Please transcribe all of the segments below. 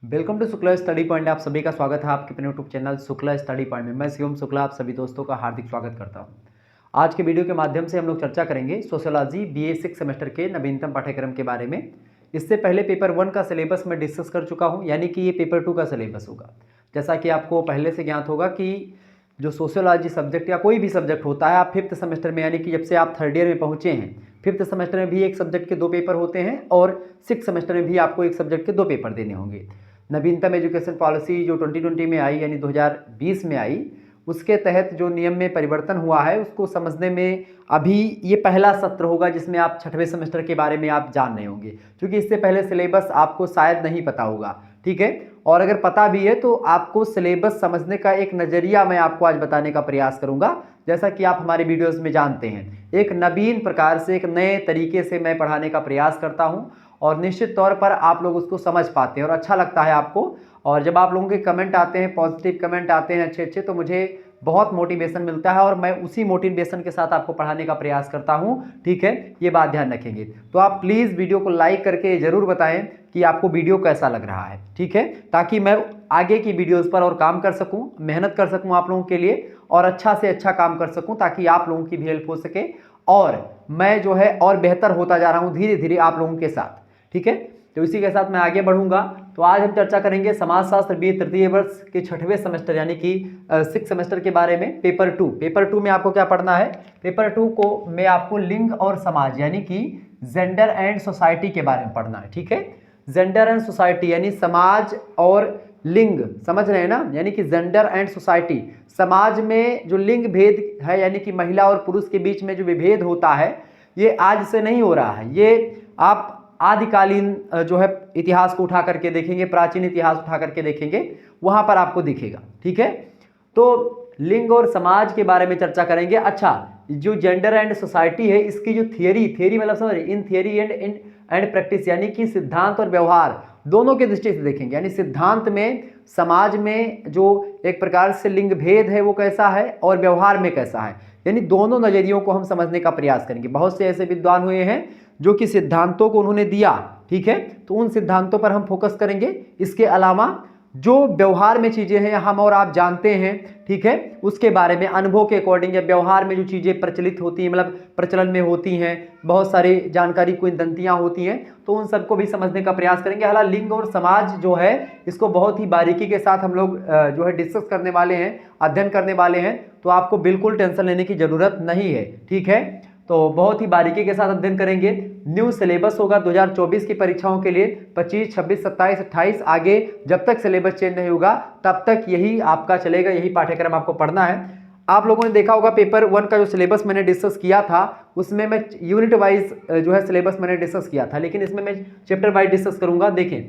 Welcome to Shukla study point. आप सभी का स्वागत है आपके अपने YouTube channel Shukla study point में। मैं शिवम शुक्ला आप सभी दोस्तों का हार्दिक स्वागत करता हूं। आज के वीडियो के माध्यम से हम लोग चर्चा करेंगे सोशियोलॉजी बीए 6 सेमेस्टर के नवीनतम पाठ्यक्रम के बारे में। इससे पहले पेपर 1 का सिलेबस मैं डिस्कस कर चुका हूं, यानी कि ये पेपर 2 का सिलेबस होगा। जैसा कि आपको पहले से ज्ञात होगा कि जो सोशियोलॉजी सब्जेक्ट या कोई भी सब्जेक्ट होता है, आप 5th सेमेस्टर में, यानी कि जब से आप 3rd ईयर में पहुँचे हैं, 5th सेमेस्टर में भी एक सब्जेक्ट के 2 पेपर होते हैं और 6th सेमेस्टर में भी आपको एक सब्जेक्ट के 2 पेपर देने होंगे। नवीनतम एजुकेशन पॉलिसी जो 2020 में आई, यानी 2020 में आई, उसके तहत जो नियम में परिवर्तन हुआ है उसको समझने में अभी ये पहला सत्र होगा जिसमें आप 6वें सेमेस्टर के बारे में आप जान रहे होंगे, क्योंकि इससे पहले सिलेबस आपको शायद नहीं पता होगा। ठीक है, और अगर पता भी है तो आपको सिलेबस समझने का एक नज़रिया मैं आपको आज बताने का प्रयास करूंगा। जैसा कि आप हमारे वीडियोस में जानते हैं, एक नवीन प्रकार से, एक नए तरीके से मैं पढ़ाने का प्रयास करता हूं और निश्चित तौर पर आप लोग उसको समझ पाते हैं और अच्छा लगता है आपको। और जब आप लोगों के कमेंट आते हैं, पॉजिटिव कमेंट आते हैं अच्छे अच्छे, तो मुझे बहुत मोटिवेशन मिलता है और मैं उसी मोटिवेशन के साथ आपको पढ़ाने का प्रयास करता हूं। ठीक है, ये बात ध्यान रखेंगे। तो आप प्लीज़ वीडियो को लाइक करके ज़रूर बताएं कि आपको वीडियो कैसा लग रहा है। ठीक है, ताकि मैं आगे की वीडियोज़ पर और काम कर सकूँ, मेहनत कर सकूँ आप लोगों के लिए और अच्छा से अच्छा काम कर सकूँ, ताकि आप लोगों की भी हेल्प हो सके और मैं जो है और बेहतर होता जा रहा हूँ धीरे धीरे आप लोगों के साथ। ठीक है, तो इसी के साथ मैं आगे बढ़ूंगा। तो आज हम चर्चा करेंगे समाजशास्त्र बी तृतीय वर्ष के 6वें सेमेस्टर यानी कि 6 सेमेस्टर के बारे में। पेपर 2 में आपको क्या पढ़ना है? पेपर 2 को मैं आपको लिंग और समाज यानी कि जेंडर एंड सोसाइटी के बारे में पढ़ना है। ठीक है, जेंडर एंड सोसाइटी यानी समाज और लिंग, समझ रहे हैं ना? यानी कि जेंडर एंड सोसाइटी, समाज में जो लिंग भेद है यानी कि महिला और पुरुष के बीच में जो विभेद होता है, ये आज से नहीं हो रहा है। ये आप आदिकालीन जो है इतिहास को उठा करके देखेंगे, प्राचीन इतिहास उठा करके देखेंगे, वहां पर आपको दिखेगा। ठीक है, तो लिंग और समाज के बारे में चर्चा करेंगे। अच्छा, जो जेंडर एंड सोसाइटी है, इसकी जो थियरी मतलब समझ रहे, इन थियरी एंड प्रैक्टिस यानी कि सिद्धांत और व्यवहार दोनों के दृष्टि से देखेंगे। यानी सिद्धांत में समाज में जो एक प्रकार से लिंग भेद है वो कैसा है और व्यवहार में कैसा है, यानी दोनों नजरियों को हम समझने का प्रयास करेंगे। बहुत से ऐसे विद्वान हुए हैं जो कि सिद्धांतों को उन्होंने दिया, ठीक है, तो उन सिद्धांतों पर हम फोकस करेंगे। इसके अलावा जो व्यवहार में चीजें हैं, हम और आप जानते हैं, ठीक है, उसके बारे में अनुभव के अकॉर्डिंग या व्यवहार में जो चीजें प्रचलित होती हैं, मतलब प्रचलन में होती हैं, बहुत सारी जानकारी किंवदंतियां होती हैं, तो उन सबको भी समझने का प्रयास करेंगे। हालांकि लिंग और समाज जो है इसको बहुत ही बारीकी के साथ हम लोग जो है डिस्कस करने वाले हैं, अध्ययन करने वाले हैं, तो आपको बिल्कुल टेंशन लेने की जरूरत नहीं है। ठीक है, तो बहुत ही बारीकी के साथ अध्ययन करेंगे। न्यू सिलेबस होगा 2024 की परीक्षाओं के लिए, 25, 26, 27, 28। आगे जब तक सिलेबस चेंज नहीं होगा तब तक यही आपका चलेगा, यही पाठ्यक्रम आपको पढ़ना है। आप लोगों ने देखा होगा पेपर 1 का जो सिलेबस मैंने डिस्कस किया था, उसमें मैं यूनिट वाइज जो है सिलेबस मैंने डिस्कस किया था, लेकिन इसमें मैं चैप्टर वाइज डिस्कस करूंगा। देखें,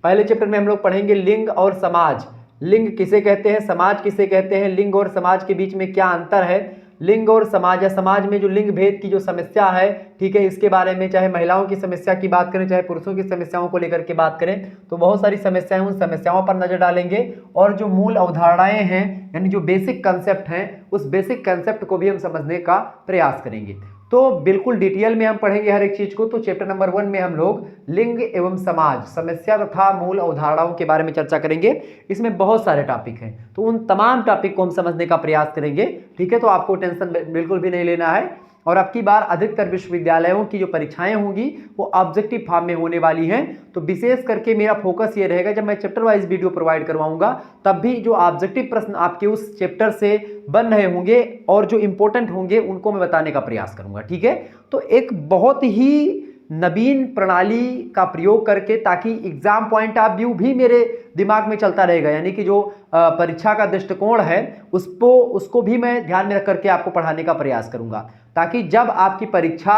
पहले चैप्टर में हम लोग पढ़ेंगे लिंग और समाज। लिंग किसे कहते हैं, समाज किसे कहते हैं, लिंग और समाज के बीच में क्या अंतर है, लिंग और समाज या समाज में जो लिंग भेद की जो समस्या है, ठीक है, इसके बारे में, चाहे महिलाओं की समस्या की बात करें, चाहे पुरुषों की समस्याओं को लेकर के बात करें, तो बहुत सारी समस्याएं, उन समस्याओं पर नजर डालेंगे और जो मूल अवधारणाएं हैं यानी जो बेसिक कंसेप्ट हैं, उस बेसिक कंसेप्ट को भी हम समझने का प्रयास करेंगे। तो बिल्कुल डिटेल में हम पढ़ेंगे हर एक चीज को। तो चैप्टर नंबर 1 में हम लोग लिंग एवं समाज, समस्या तथा मूल अवधारणाओं के बारे में चर्चा करेंगे। इसमें बहुत सारे टॉपिक हैं, तो उन तमाम टॉपिक को हम समझने का प्रयास करेंगे। ठीक है, तो आपको टेंशन बिल्कुल भी नहीं लेना है। और अब की बार अधिकतर विश्वविद्यालयों की जो परीक्षाएं होंगी वो ऑब्जेक्टिव फॉर्म में होने वाली हैं, तो विशेष करके मेरा फोकस ये रहेगा, जब मैं चैप्टर वाइज वीडियो प्रोवाइड करवाऊंगा तब भी जो ऑब्जेक्टिव प्रश्न आपके उस चैप्टर से बन रहे होंगे और जो इंपॉर्टेंट होंगे उनको मैं बताने का प्रयास करूंगा। ठीक है, तो एक बहुत ही नवीन प्रणाली का प्रयोग करके, ताकि एग्जाम पॉइंट ऑफ व्यू भी मेरे दिमाग में चलता रहेगा, यानी कि जो परीक्षा का दृष्टिकोण है उसको भी मैं ध्यान में रख करके आपको पढ़ाने का प्रयास करूंगा, ताकि जब आपकी परीक्षा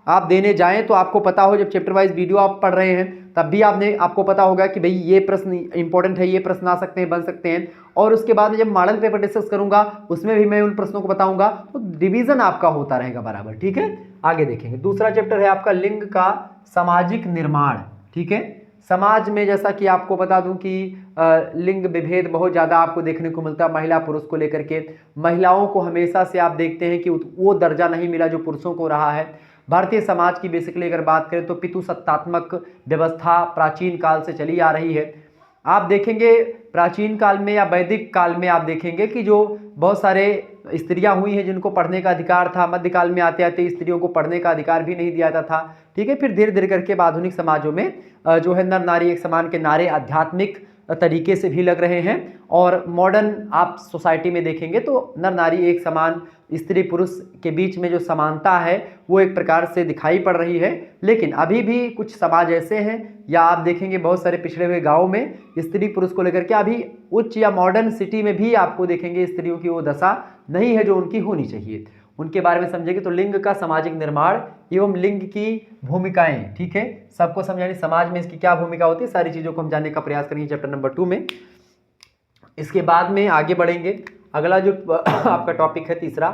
आप देने जाएं तो आपको पता हो, जब चैप्टर वाइज वीडियो आप पढ़ रहे हैं तब भी आपको पता होगा कि भाई ये प्रश्न इंपॉर्टेंट है, ये प्रश्न आ सकते हैं, बन सकते हैं। और उसके बाद में जब मॉडल पेपर डिस्कस करूंगा उसमें भी मैं उन प्रश्नों को बताऊंगा, तो रिवीजन आपका होता रहेगा बराबर। ठीक है, आगे देखेंगे। दूसरा चैप्टर है आपका लिंग का सामाजिक निर्माण। ठीक है, समाज में जैसा कि आपको बता दूं कि लिंग विभेद बहुत ज़्यादा आपको देखने को मिलता है महिला पुरुष को लेकर के। महिलाओं को हमेशा से आप देखते हैं कि वो दर्जा नहीं मिला जो पुरुषों को रहा है। भारतीय समाज की बेसिकली अगर बात करें तो पितृसत्तात्मक व्यवस्था प्राचीन काल से चली आ रही है। आप देखेंगे प्राचीन काल में या वैदिक काल में आप देखेंगे कि जो बहुत सारे स्त्रियां हुई हैं जिनको पढ़ने का अधिकार था, मध्यकाल में आते आते स्त्रियों को पढ़ने का अधिकार भी नहीं दिया जाता था। ठीक है, फिर धीरे धीरे करके आधुनिक समाजों में जो है नर नारी एक समान के नारे आध्यात्मिक तरीके से भी लग रहे हैं, और मॉडर्न आप सोसाइटी में देखेंगे तो नर नारी एक समान, स्त्री पुरुष के बीच में जो समानता है वो एक प्रकार से दिखाई पड़ रही है। लेकिन अभी भी कुछ समाज ऐसे हैं, या आप देखेंगे बहुत सारे पिछड़े हुए गाँव में स्त्री पुरुष को लेकर के अभी उच्च या मॉडर्न सिटी में भी आपको देखेंगे स्त्रियों की वो दशा नहीं है जो उनकी होनी चाहिए। उनके बारे में समझेंगे तो लिंग का सामाजिक निर्माण एवं लिंग की भूमिकाएं, ठीक है, सबको समझाने समाज में इसकी क्या भूमिका होती है, सारी चीज़ों को हम जानने का प्रयास करेंगे चैप्टर नंबर 2 में। इसके बाद में आगे बढ़ेंगे। अगला जो आपका टॉपिक है तीसरा,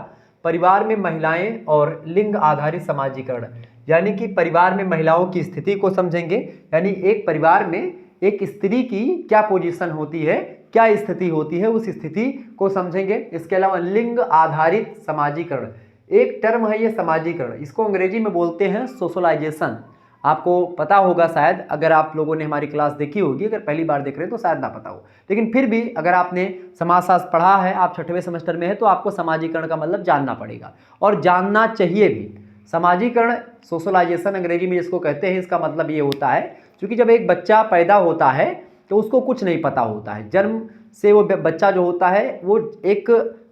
परिवार में महिलाएं और लिंग आधारित समाजीकरण, यानी कि परिवार में महिलाओं की स्थिति को समझेंगे, यानी एक परिवार में एक स्त्री की क्या पोजीशन होती है, क्या स्थिति होती है, उस स्थिति को समझेंगे। इसके अलावा लिंग आधारित समाजीकरण, एक टर्म है ये समाजीकरण, इसको अंग्रेजी में बोलते हैं सोशलाइजेशन। आपको पता होगा शायद, अगर आप लोगों ने हमारी क्लास देखी होगी, अगर पहली बार देख रहे हैं तो शायद ना पता हो, लेकिन फिर भी अगर आपने समाजशास्त्र पढ़ा है, आप 6वें सेमेस्टर में है, तो आपको समाजीकरण का मतलब जानना पड़ेगा और जानना चाहिए भी। समाजीकरण, सोशलाइजेशन अंग्रेजी में जिसको कहते हैं, इसका मतलब ये होता है क्योंकि जब एक बच्चा पैदा होता है तो उसको कुछ नहीं पता होता है, जन्म से वो बच्चा जो होता है वो एक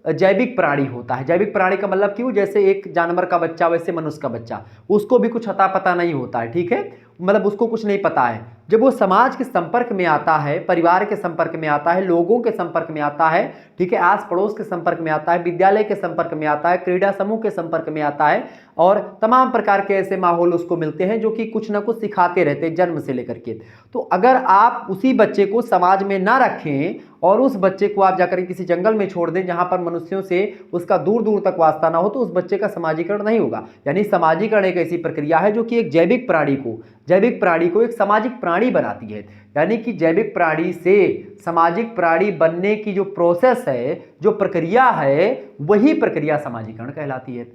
जैविक प्राणी होता है। जैविक प्राणी का मतलब क्यों, जैसे एक जानवर का बच्चा वैसे मनुष्य का बच्चा, उसको भी कुछ अता पता नहीं होता है, ठीक है, मतलब उसको कुछ नहीं पता है। जब वो समाज के संपर्क में आता है, परिवार के संपर्क में आता है, लोगों के संपर्क में आता है, ठीक है, आस पड़ोस के संपर्क में आता है, विद्यालय के संपर्क में आता है, क्रीड़ा समूह के संपर्क में आता है, और तमाम प्रकार के ऐसे माहौल उसको मिलते हैं जो कि कुछ ना कुछ सिखाते रहते हैं जन्म से लेकर के। तो अगर आप उसी बच्चे को समाज में ना रखें और उस बच्चे को आप जाकर किसी जंगल में छोड़ दें जहां पर मनुष्यों से उसका दूर दूर तक वास्ता ना हो, तो उस बच्चे का समाजीकरण नहीं होगा। यानी समाजीकरण एक ऐसी प्रक्रिया है जो कि एक जैविक प्राणी को एक सामाजिक प्राणी बनाती है। यानी कि जैविक प्राणी से सामाजिक प्राणी बनने की जो प्रोसेस है, जो प्रक्रिया है, वही प्रक्रिया समाजीकरण कहलाती है।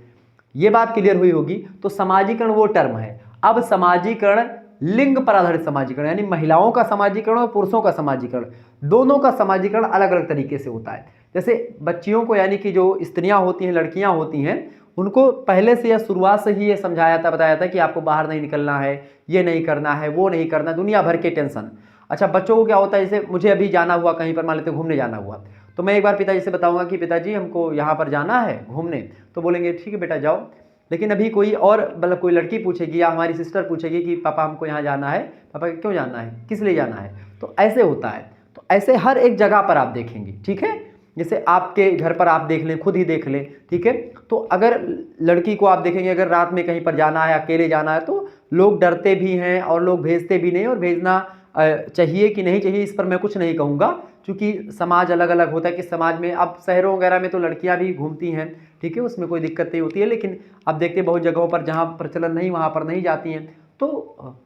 ये बात क्लियर हुई होगी। तो समाजीकरण वो टर्म है। अब समाजीकरण, लिंग पर आधारित समाजीकरण, यानी महिलाओं का समाजीकरण और पुरुषों का समाजीकरण, दोनों का समाजीकरण अलग अलग तरीके से होता है। जैसे बच्चियों को, यानी कि जो स्त्रियां होती हैं, लड़कियां होती हैं, उनको पहले से या शुरुआत से ही ये समझाया था, बताया था कि आपको बाहर नहीं निकलना है, ये नहीं करना है, वो नहीं करना, दुनिया भर के टेंशन। अच्छा, बच्चों को क्या होता है, जैसे मुझे अभी जाना हुआ कहीं पर, मान लेते घूमने जाना हुआ, तो मैं एक बार पिताजी से बताऊंगा कि पिताजी हमको यहाँ पर जाना है घूमने, तो बोलेंगे ठीक है बेटा जाओ। लेकिन अभी कोई और, मतलब कोई लड़की पूछेगी या हमारी सिस्टर पूछेगी कि पापा हमको यहाँ जाना है, पापा क्यों जाना है, किस लिए जाना है, तो ऐसे होता है। तो ऐसे हर एक जगह पर आप देखेंगे, ठीक है, जैसे आपके घर पर आप देख लें, खुद ही देख लें, ठीक है। तो अगर लड़की को आप देखेंगे, अगर रात में कहीं पर जाना है, अकेले जाना है, तो लोग डरते भी हैं और लोग भेजते भी नहीं, और भेजना चाहिए कि नहीं चाहिए इस पर मैं कुछ नहीं कहूँगा, क्योंकि समाज अलग अलग होता है कि समाज में, अब शहरों वगैरह में तो लड़कियां भी घूमती हैं, ठीक है, उसमें कोई दिक्कत नहीं होती है, लेकिन अब देखते हैं बहुत जगहों पर जहाँ प्रचलन नहीं वहाँ पर नहीं जाती हैं। तो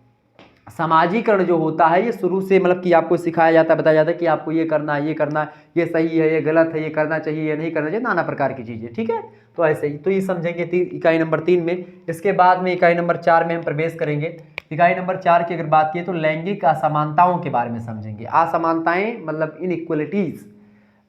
समाजीकरण जो होता है ये शुरू से, मतलब कि आपको सिखाया जाता है, बताया जाता है कि आपको ये करना है, ये करना है, ये सही है, ये गलत है, ये करना चाहिए, ये नहीं करना चाहिए, नाना प्रकार की चीज़ें, ठीक है। तो ऐसे ही, तो ये समझेंगे इकाई नंबर 3 में। इसके बाद में इकाई नंबर 4 में हम प्रवेश करेंगे। इकाई नंबर 4 की अगर बात की तो लैंगिक असमानताओं के बारे में समझेंगे। असमानताएं मतलब इनइक्वलिटीज़,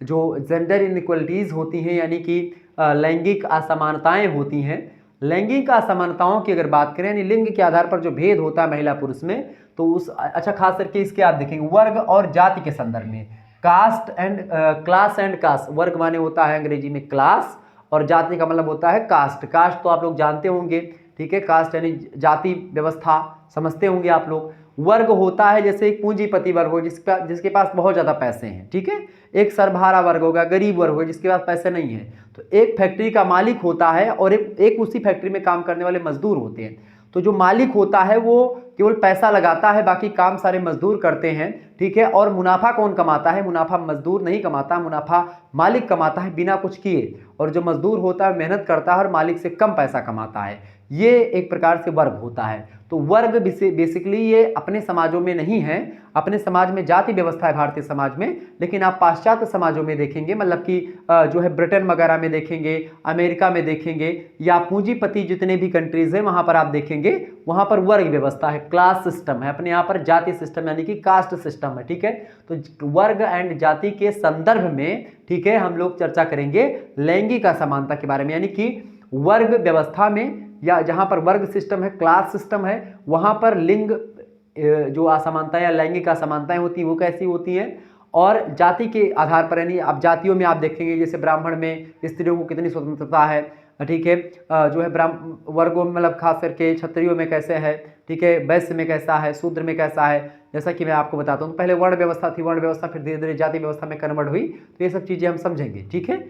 जो जेंडर इनइक्वलिटीज़ होती हैं, यानी कि लैंगिक असमानताएं होती हैं। लैंगिक असमानताओं की अगर बात करें, यानी लिंग के आधार पर जो भेद होता है महिला पुरुष में, तो उस, अच्छा, खास करके इसके आप देखेंगे वर्ग और जाति के संदर्भ में, caste and class and caste. वर्ग माने होता है अंग्रेजी में क्लास, और जाति का मतलब होता है कास्ट। कास्ट तो आप लोग जानते होंगे, ठीक है, कास्ट यानी जाति व्यवस्था समझते होंगे आप लोग। वर्ग होता है जैसे एक पूंजीपति वर्ग हो, जिसके पास बहुत ज़्यादा पैसे हैं, ठीक है। एक सरभारा वर्ग होगा, गरीब वर्ग होगा, जिसके पास पैसे नहीं है। तो एक फैक्ट्री का मालिक होता है और एक उसी फैक्ट्री में काम करने वाले मजदूर होते हैं। तो जो मालिक होता है वो केवल पैसा लगाता है, बाकी काम सारे मजदूर करते हैं, ठीक है। और मुनाफा कौन कमाता है, मुनाफा मजदूर नहीं कमाता, मुनाफा मालिक कमाता है बिना कुछ किए। और जो मजदूर होता है मेहनत करता है और मालिक से कम पैसा कमाता है। ये एक प्रकार से वर्ग होता है। तो वर्ग बेसिकली ये अपने समाजों में नहीं है, अपने समाज में जाति व्यवस्था है भारतीय समाज में, लेकिन आप पाश्चात्य समाजों में देखेंगे, मतलब कि जो है ब्रिटेन वगैरह में देखेंगे, अमेरिका में देखेंगे, या पूंजीपति जितने भी कंट्रीज हैं वहां पर आप देखेंगे, वहां पर वर्ग व्यवस्था है, क्लास सिस्टम है, अपने यहाँ पर जाति सिस्टम यानी कि कास्ट सिस्टम है। ठीक है, तो वर्ग एंड जाति के संदर्भ में, ठीक है, हम लोग चर्चा करेंगे लैंगिक असमानता के बारे में, यानी कि वर्ग व्यवस्था में या जहां पर वर्ग सिस्टम है, क्लास सिस्टम है, वहां पर लिंग जो असमानता या लैंगिक असमानताएं होती हैं वो कैसी होती हैं, और जाति के आधार पर, यानी आप जातियों में आप देखेंगे जैसे ब्राह्मण में स्त्रियों को कितनी स्वतंत्रता है, ठीक है, जो है ब्राह्मण वर्गों में मतलब खास करके क्षत्रियों में कैसे है, ठीक है, वैश्य में कैसा है, शूद्र में कैसा है, जैसा कि मैं आपको बताता हूँ। पहले वर्ण व्यवस्था थी, वर्ण व्यवस्था फिर धीरे धीरे जाति व्यवस्था में कन्वर्ट हुई, तो ये सब चीज़ें हम समझेंगे। ठीक है,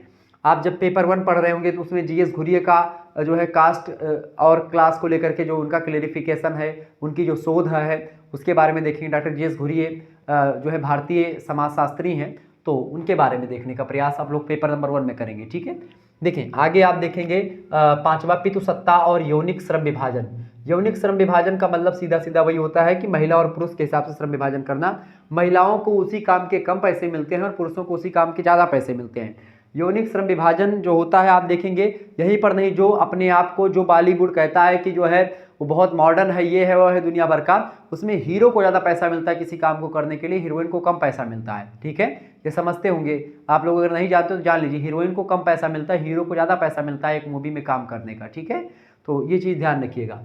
आप जब पेपर 1 पढ़ रहे होंगे तो उसमें जीएस घुरिये का जो है कास्ट और क्लास को लेकर के जो उनका क्लेरिफिकेशन है, उनकी जो शोध है उसके बारे में देखेंगे। डॉक्टर जीएस घुरिये जो है भारतीय समाजशास्त्री हैं, तो उनके बारे में देखने का प्रयास आप लोग पेपर नंबर 1 में करेंगे। ठीक है, देखिए आगे आप देखेंगे 5वां पितृसत्ता और यौनिक श्रम विभाजन। यौनिक श्रम विभाजन का मतलब सीधा सीधा वही होता है कि महिला और पुरुष के हिसाब से श्रम विभाजन करना। महिलाओं को उसी काम के कम पैसे मिलते हैं और पुरुषों को उसी काम के ज़्यादा पैसे मिलते हैं। यौनिक श्रम विभाजन जो होता है आप देखेंगे यहीं पर नहीं, जो अपने आप को जो बॉलीवुड कहता है कि जो है वो बहुत मॉडर्न है, ये है वो है दुनिया भर का, उसमें हीरो को ज़्यादा पैसा मिलता है किसी काम को करने के लिए, हीरोइन को कम पैसा मिलता है। ठीक है, ये समझते होंगे आप लोग, अगर नहीं जानते तो जान लीजिए, हीरोइन को कम पैसा मिलता है, हीरो को ज़्यादा पैसा मिलता है एक मूवी में काम करने का। ठीक है, तो ये चीज़ ध्यान रखिएगा।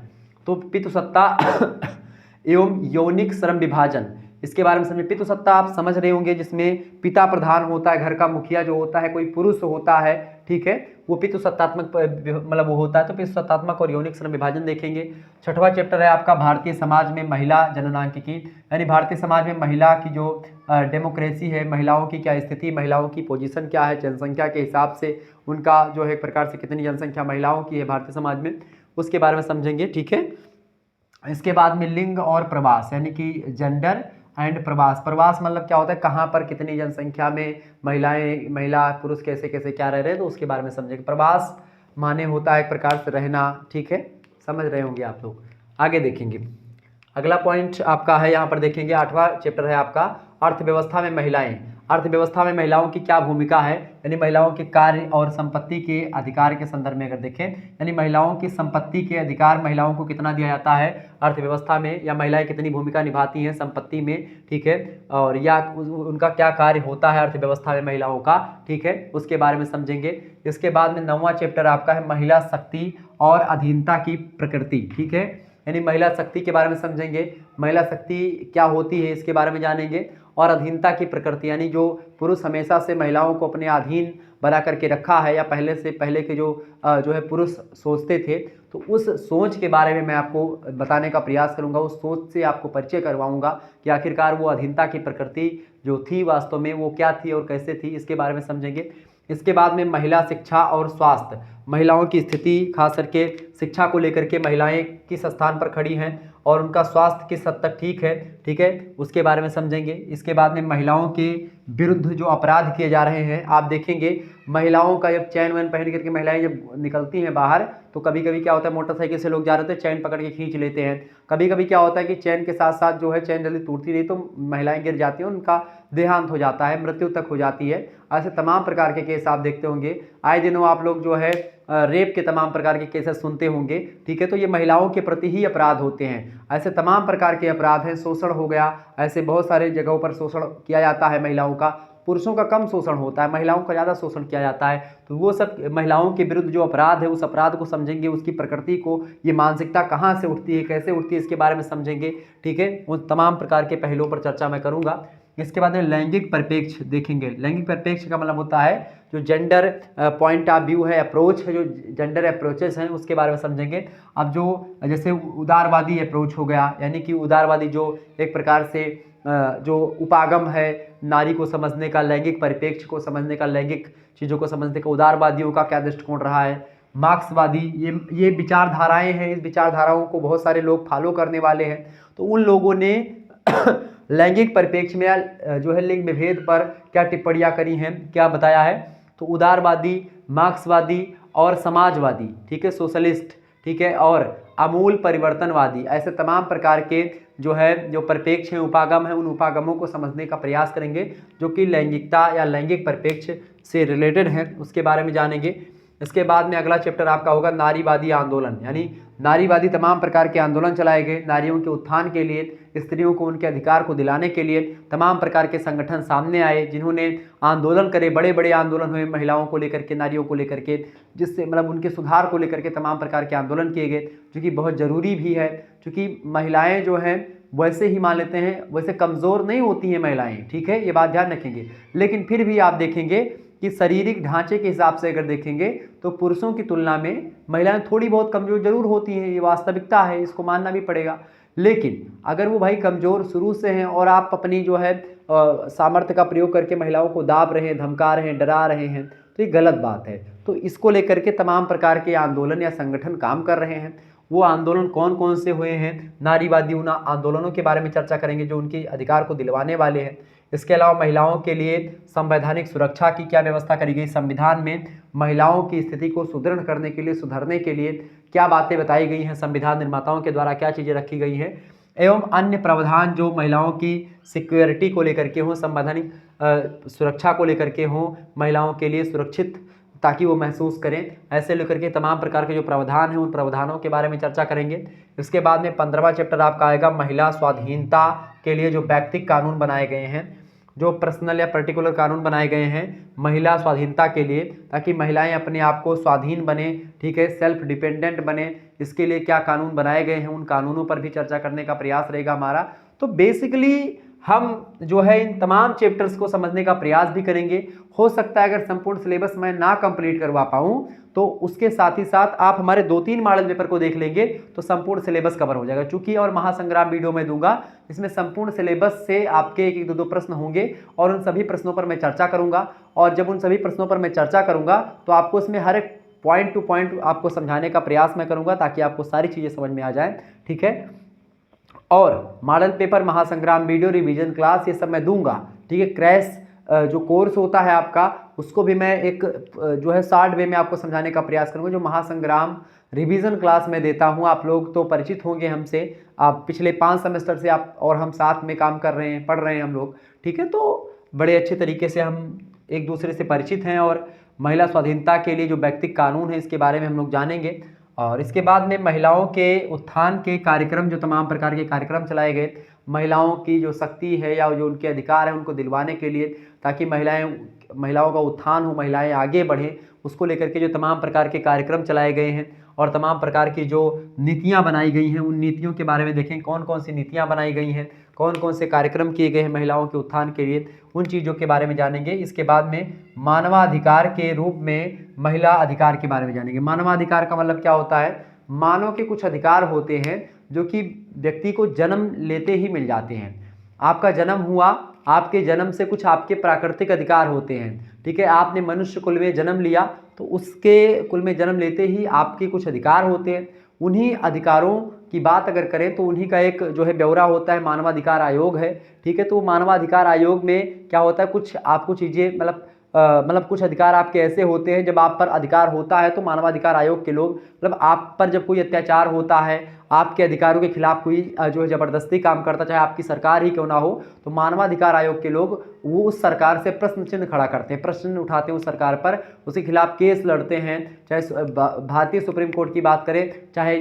तो पितृसत्ता एवं यौनिक श्रम विभाजन, इसके बारे में समझिए। पितृसत्ता आप समझ रहे होंगे, जिसमें पिता प्रधान होता है, घर का मुखिया जो होता है कोई पुरुष होता है, ठीक है, वो पितृसत्तात्मक मतलब वो होता है। तो पितृसत्तात्मक और यौनिक श्रम विभाजन देखेंगे। 6वां चैप्टर है आपका भारतीय समाज में महिला जननांकिकी, यानी भारतीय समाज में महिला की जो डेमोक्रेसी है, महिलाओं की क्या स्थिति, महिलाओं की पोजीशन क्या है, जनसंख्या के हिसाब से उनका जो है एक प्रकार से कितनी जनसंख्या महिलाओं की है भारतीय समाज में, उसके बारे में समझेंगे। ठीक है, इसके बाद में लिंग और प्रवास, यानी कि जेंडर एंड प्रवास। प्रवास मतलब क्या होता है, कहाँ पर कितनी जनसंख्या में महिला पुरुष कैसे कैसे क्या रह रहे हैं, तो उसके बारे में समझेंगे। प्रवास माने होता है एक प्रकार से रहना। ठीक है, समझ रहे होंगे आप लोग। आगे देखेंगे, अगला पॉइंट आपका है यहाँ पर देखेंगे, 8वां चैप्टर है आपका अर्थव्यवस्था में महिलाएं। अर्थव्यवस्था में महिलाओं की क्या भूमिका है, यानी महिलाओं के कार्य और संपत्ति के अधिकार के संदर्भ में अगर देखें, यानी महिलाओं की संपत्ति के अधिकार महिलाओं को कितना दिया जाता है अर्थव्यवस्था में, या महिलाएं कितनी भूमिका निभाती हैं संपत्ति में। ठीक है, और या उनका क्या कार्य होता है अर्थव्यवस्था में महिलाओं का। ठीक है, उसके बारे में समझेंगे। इसके बाद में 9वां चैप्टर आपका है महिला शक्ति और अधीनता की प्रकृति। ठीक है, यानी महिला शक्ति के बारे में समझेंगे, महिला शक्ति क्या होती है इसके बारे में जानेंगे, और अधीनता की प्रकृति, यानी जो पुरुष हमेशा से महिलाओं को अपने अधीन बना करके रखा है, या पहले के जो है पुरुष सोचते थे, तो उस सोच के बारे में मैं आपको बताने का प्रयास करूंगा। उस सोच से आपको परिचय करवाऊंगा कि आखिरकार वो अधीनता की प्रकृति जो थी वास्तव में वो क्या थी और कैसे थी, इसके बारे में समझेंगे। इसके बाद में महिला शिक्षा और स्वास्थ्य, महिलाओं की स्थिति खास करके शिक्षा को लेकर के महिलाएं किस स्थान पर खड़ी हैं और उनका स्वास्थ्य किस हद तक ठीक है। ठीक है, उसके बारे में समझेंगे। इसके बाद में महिलाओं के विरुद्ध जो अपराध किए जा रहे हैं, आप देखेंगे महिलाओं का जब चैन वैन पहन करके महिलाएं जब निकलती हैं बाहर, तो कभी कभी क्या होता है, मोटरसाइकिल से लोग जा रहे थे, चैन पकड़ के खींच लेते हैं। कभी कभी क्या होता है कि चैन के साथ साथ जो है चैन जल्दी टूटती नहीं, तो महिलाएं गिर जाती हैं, उनका देहांत हो जाता है, मृत्यु तक हो जाती है। ऐसे तमाम प्रकार के केस आप देखते होंगे, आए दिनों आप लोग जो है रेप के तमाम प्रकार के केसेस सुनते होंगे। ठीक है, तो ये महिलाओं के प्रति ही अपराध होते हैं। ऐसे तमाम प्रकार के अपराध हैं, शोषण हो गया, ऐसे बहुत सारे जगहों पर शोषण किया जाता है महिलाओं का। पुरुषों का कम शोषण होता है, महिलाओं का ज़्यादा शोषण किया जाता है। तो वो सब महिलाओं के विरुद्ध जो अपराध है, उस अपराध को समझेंगे, उसकी प्रकृति को, ये मानसिकता कहाँ से उठती है, कैसे उठती है, इसके बारे में समझेंगे। ठीक है, उन तमाम प्रकार के पहलुओं पर चर्चा मैं करूँगा। इसके बाद में लैंगिक परिप्रेक्ष्य देखेंगे। लैंगिक परिप्रेक्ष्य का मतलब होता है जो जेंडर पॉइंट ऑफ व्यू है, अप्रोच है, जो जेंडर अप्रोचेस हैं उसके बारे में समझेंगे। अब जो जैसे उदारवादी अप्रोच हो गया, यानी कि उदारवादी जो एक प्रकार से जो उपागम है नारी को समझने का, लैंगिक परिप्रेक्ष्य को समझने का, लैंगिक चीज़ों को समझने का, उदारवादियों का क्या दृष्टिकोण रहा है। मार्क्सवादी, ये विचारधाराएं हैं, इस विचारधाराओं को बहुत सारे लोग फॉलो करने वाले हैं। तो उन लोगों ने लैंगिक परिप्रेक्ष्य में जो है लिंग विभेद पर क्या टिप्पणियाँ करी हैं, क्या बताया है। तो उदारवादी, मार्क्सवादी और समाजवादी, ठीक है, सोशलिस्ट, ठीक है, और अमूल परिवर्तनवादी, ऐसे तमाम प्रकार के जो परिप्रेक्ष्य हैं, उपागम हैं, उन उपागमों को समझने का प्रयास करेंगे जो कि लैंगिकता या लैंगिक परिप्रेक्ष्य से रिलेटेड हैं, उसके बारे में जानेंगे। इसके बाद में अगला चैप्टर आपका होगा नारीवादी आंदोलन, यानी नारीवादी तमाम प्रकार के आंदोलन चलाए गए नारियों के उत्थान के लिए, स्त्रियों को उनके अधिकार को दिलाने के लिए तमाम प्रकार के संगठन सामने आए जिन्होंने आंदोलन करे, बड़े बड़े आंदोलन हुए महिलाओं को लेकर के, नारियों को लेकर के, जिससे उनके सुधार को लेकर के तमाम प्रकार के आंदोलन किए गए, जो कि बहुत ज़रूरी भी है, क्योंकि महिलाएँ जो हैं वैसे ही मान लेते हैं, वैसे कमज़ोर नहीं होती हैं महिलाएँ, ठीक है, ये बात ध्यान रखेंगे, लेकिन फिर भी आप देखेंगे कि शारीरिक ढांचे के हिसाब से अगर देखेंगे तो पुरुषों की तुलना में महिलाएं थोड़ी बहुत कमज़ोर जरूर होती हैं, ये वास्तविकता है, इसको मानना भी पड़ेगा। लेकिन अगर वो भाई कमज़ोर शुरू से हैं और आप अपनी सामर्थ्य का प्रयोग करके महिलाओं को दाब रहे हैं, धमका रहे हैं, डरा रहे हैं, तो ये गलत बात है। तो इसको लेकर के तमाम प्रकार के आंदोलन या संगठन काम कर रहे हैं। वो आंदोलन कौन कौन से हुए हैं, नारीवादी उन आंदोलनों के बारे में चर्चा करेंगे जो उनके अधिकार को दिलवाने वाले हैं। इसके अलावा महिलाओं के लिए संवैधानिक सुरक्षा की क्या व्यवस्था करी गई, संविधान में महिलाओं की स्थिति को सुदृढ़ करने के लिए, सुधारने के लिए क्या बातें बताई गई हैं, संविधान निर्माताओं के द्वारा क्या चीज़ें रखी गई हैं, एवं अन्य प्रावधान जो महिलाओं की सिक्योरिटी को लेकर के हों, संवैधानिक सुरक्षा को लेकर के हों, महिलाओं के लिए सुरक्षित ताकि वो महसूस करें, ऐसे लेकर के तमाम प्रकार के जो प्रावधान हैं उन प्रावधानों के बारे में चर्चा करेंगे। इसके बाद में 15वां चैप्टर आपका आएगा महिला स्वाधीनता के लिए जो व्यक्तिगत कानून बनाए गए हैं, जो पर्सनल या पर्टिकुलर कानून बनाए गए हैं महिला स्वाधीनता के लिए, ताकि महिलाएं अपने आप को स्वाधीन बने, ठीक है, सेल्फ डिपेंडेंट बने, इसके लिए क्या कानून बनाए गए हैं, उन कानूनों पर भी चर्चा करने का प्रयास रहेगा हमारा। तो बेसिकली हम इन तमाम चैप्टर्स को समझने का प्रयास भी करेंगे। हो सकता है अगर संपूर्ण सिलेबस मैं ना कंप्लीट करवा पाऊँ तो उसके साथ ही साथ आप हमारे 2-3 मॉडल पेपर को देख लेंगे तो संपूर्ण सिलेबस कवर हो जाएगा, चूंकि और महासंग्राम वीडियो में दूंगा इसमें संपूर्ण सिलेबस से आपके 1-2 प्रश्न होंगे और उन सभी प्रश्नों पर मैं चर्चा करूंगा। और जब उन सभी प्रश्नों पर मैं चर्चा करूंगा तो आपको इसमें हर एक पॉइंट टू पॉइंट आपको समझाने का प्रयास मैं करूंगा ताकि आपको सारी चीज़ें समझ में आ जाए, ठीक है। और मॉडल पेपर, महासंग्राम वीडियो, रिवीजन क्लास, ये सब मैं दूंगा, ठीक है। क्रैश जो कोर्स होता है आपका उसको भी मैं एक शॉर्ट वे में आपको समझाने का प्रयास करूंगा। जो महासंग्राम रिवीजन क्लास में देता हूं, आप लोग तो परिचित होंगे हमसे, आप पिछले 5 सेमेस्टर से आप और हम साथ में काम कर रहे हैं, पढ़ रहे हैं हम लोग, ठीक है। तो बड़े अच्छे तरीके से हम एक दूसरे से परिचित हैं और महिला स्वाधीनता के लिए जो व्यक्तिगत कानून है इसके बारे में हम लोग जानेंगे। और इसके बाद में महिलाओं के उत्थान के कार्यक्रम, जो तमाम प्रकार के कार्यक्रम चलाए गए महिलाओं की जो शक्ति है या जो उनके अधिकार है उनको दिलवाने के लिए, ताकि महिलाओं का उत्थान हो, महिलाएं आगे बढ़ें, उसको लेकर के जो तमाम प्रकार के कार्यक्रम चलाए गए हैं और तमाम प्रकार की जो नीतियां बनाई गई हैं उन नीतियों के बारे में देखें, कौन कौन सी नीतियां बनाई गई हैं, कौन कौन से कार्यक्रम किए गए हैं महिलाओं के उत्थान के लिए, उन चीज़ों के बारे में जानेंगे। इसके बाद में मानवाधिकार के रूप में महिला अधिकार के बारे में जानेंगे। मानवाधिकार का मतलब क्या होता है, मानव के कुछ अधिकार होते हैं जो कि व्यक्ति को जन्म लेते ही मिल जाते हैं। आपका जन्म हुआ, आपके जन्म से कुछ आपके प्राकृतिक अधिकार होते हैं, ठीक है। आपने मनुष्य कुल में जन्म लिया तो उसके कुल में जन्म लेते ही आपके कुछ अधिकार होते हैं। उन्हीं अधिकारों की बात अगर करें तो उन्हीं का एक ब्यौरा होता है, मानवाधिकार आयोग है, ठीक है। तो मानवाधिकार आयोग में क्या होता है, कुछ आपको चीज़ें कुछ अधिकार आपके ऐसे होते हैं, जब आप पर अधिकार होता है तो मानवाधिकार आयोग के लोग आप पर जब कोई अत्याचार होता है, आपके अधिकारों के खिलाफ कोई ज़बरदस्ती काम करता, चाहे आपकी सरकार ही क्यों ना हो, तो मानवाधिकार आयोग के लोग वो उस सरकार से प्रश्न चिन्ह खड़ा करते हैं, प्रश्न उठाते हैं उस सरकार पर, उसके खिलाफ केस लड़ते हैं। चाहे भारतीय सुप्रीम कोर्ट की बात करें, चाहे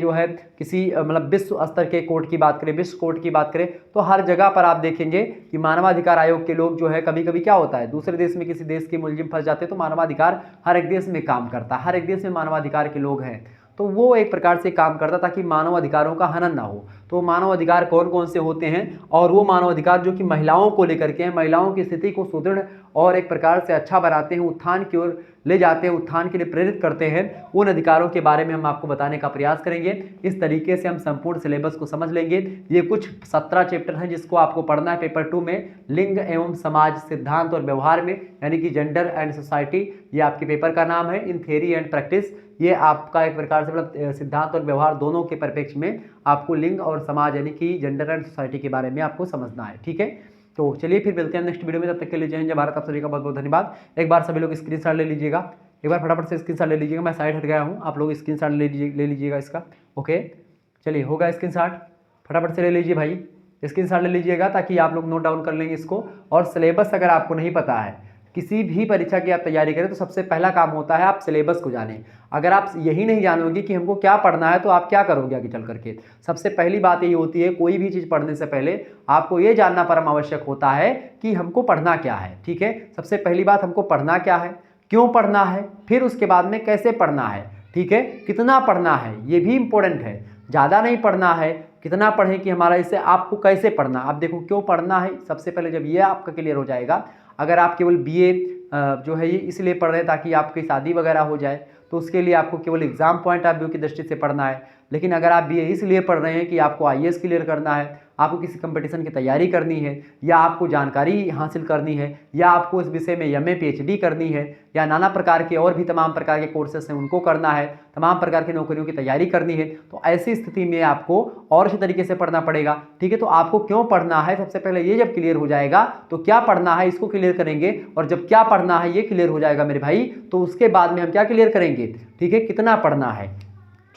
किसी विश्व स्तर के कोर्ट की बात करें, विश्व कोर्ट की बात करें, तो हर जगह पर आप देखेंगे कि मानवाधिकार आयोग के लोग कभी कभी क्या होता है, दूसरे देश में किसी देश के मुलजिम फंस जाते हैं तो मानवाधिकार हर एक देश में काम करता है, हर एक देश में मानवाधिकार के लोग हैं, तो वो एक प्रकार से काम करता ताकि मानव अधिकारों का हनन ना हो। तो मानव अधिकार कौन कौन से होते हैं, और वो मानव अधिकार जो कि महिलाओं को लेकर के हैं, महिलाओं की स्थिति को सुदृढ़ और एक प्रकार से अच्छा बनाते हैं, उत्थान की ओर ले जाते हैं, उत्थान के लिए प्रेरित करते हैं, उन अधिकारों के बारे में हम आपको बताने का प्रयास करेंगे। इस तरीके से हम संपूर्ण सिलेबस को समझ लेंगे। ये कुछ 17 चैप्टर हैं जिसको आपको पढ़ना है पेपर 2 में, लिंग एवं समाज, सिद्धांत और व्यवहार में, यानी कि जेंडर एंड सोसाइटी, ये आपके पेपर का नाम है। इन थ्योरी एंड प्रैक्टिस, ये आपका एक प्रकार से सिद्धांत और व्यवहार दोनों के परिप्रेक्ष्य में आपको लिंग और समाज यानी कि जेंडर एंड सोसाइटी के बारे में आपको समझना है, ठीक है। तो चलिए फिर मिलते हैं नेक्स्ट वीडियो में, तब तक के लिए जय हिंद, जय भारत। आप सभी का बहुत बहुत धन्यवाद। एक बार सभी लोग स्क्रीनशॉट ले लीजिएगा एक बार फटाफट से स्क्रीनशॉट ले लीजिएगा। मैं साइड हट गया हूँ, आप लोग स्क्रीनशॉट ले लीजिएगा इसका। ओके, चलिए होगा स्क्रीनशॉट, फटाफट से ले लीजिए भाई, स्क्रीनशॉट ले लीजिएगा ताकि आप लोग नोट डाउन कर लेंगे इसको। और सिलेबस अगर आपको नहीं पता है, किसी भी परीक्षा की आप तैयारी करें तो सबसे पहला काम होता है आप सिलेबस को जानें। अगर आप यही नहीं जानोगे कि हमको क्या पढ़ना है तो आप क्या करोगे आगे चल करके। सबसे पहली बात यही होती है, कोई भी चीज़ पढ़ने से पहले आपको ये जानना परम आवश्यक होता है कि हमको पढ़ना क्या है। ठीक है, सबसे पहली बात हमको पढ़ना क्या है, क्यों पढ़ना है, फिर उसके बाद में कैसे पढ़ना है। ठीक है, कितना पढ़ना है ये भी इंपॉर्टेंट है, ज़्यादा नहीं पढ़ना है, कितना पढ़ें कि हमारा इससे आपको कैसे पढ़ना। आप देखो क्यों पढ़ना है, सबसे पहले जब ये आपका क्लियर हो जाएगा, अगर आप केवल बीए जो है ये इसलिए पढ़ रहे हैं ताकि आपकी शादी वगैरह हो जाए तो उसके लिए आपको केवल एग्जाम पॉइंट ऑफ व्यू की दृष्टि से पढ़ना है। लेकिन अगर आप बीए इसलिए पढ़ रहे हैं कि आपको आईएएस क्लियर करना है, आपको किसी कंपटीशन की तैयारी करनी है, या आपको जानकारी हासिल करनी है, या आपको इस विषय में एमए पीएचडी करनी है, या नाना प्रकार के और भी तमाम प्रकार के कोर्सेस हैं उनको करना है, तमाम प्रकार की नौकरियों की तैयारी करनी है, तो ऐसी स्थिति में आपको और अच्छे तरीके से पढ़ना पड़ेगा। ठीक है, तो आपको क्यों पढ़ना है, सबसे पहले ये जब क्लियर हो जाएगा तो क्या पढ़ना है इसको क्लियर करेंगे, और जब क्या पढ़ना है ये क्लियर हो जाएगा मेरे भाई तो उसके बाद में हम क्या क्लियर करेंगे। ठीक है, कितना पढ़ना है,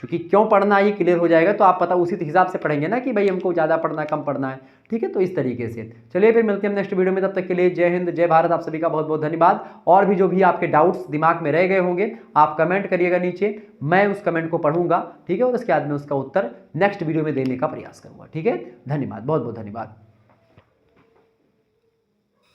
क्योंकि क्यों पढ़ना है ये क्लियर हो जाएगा तो आप पता उसी हिसाब से पढ़ेंगे ना कि भाई हमको ज़्यादा पढ़ना है कम पढ़ना है। ठीक है, तो इस तरीके से चलिए फिर मिलते हैं नेक्स्ट वीडियो में, तब तक के लिए जय हिंद जय भारत, आप सभी का बहुत बहुत धन्यवाद। और भी जो भी आपके डाउट्स दिमाग में रह गए होंगे आप कमेंट करिएगा नीचे, मैं उस कमेंट को पढ़ूंगा। ठीक है, और उसके बाद में उसका उत्तर नेक्स्ट वीडियो में देने का प्रयास करूंगा। ठीक है, धन्यवाद, बहुत बहुत धन्यवाद।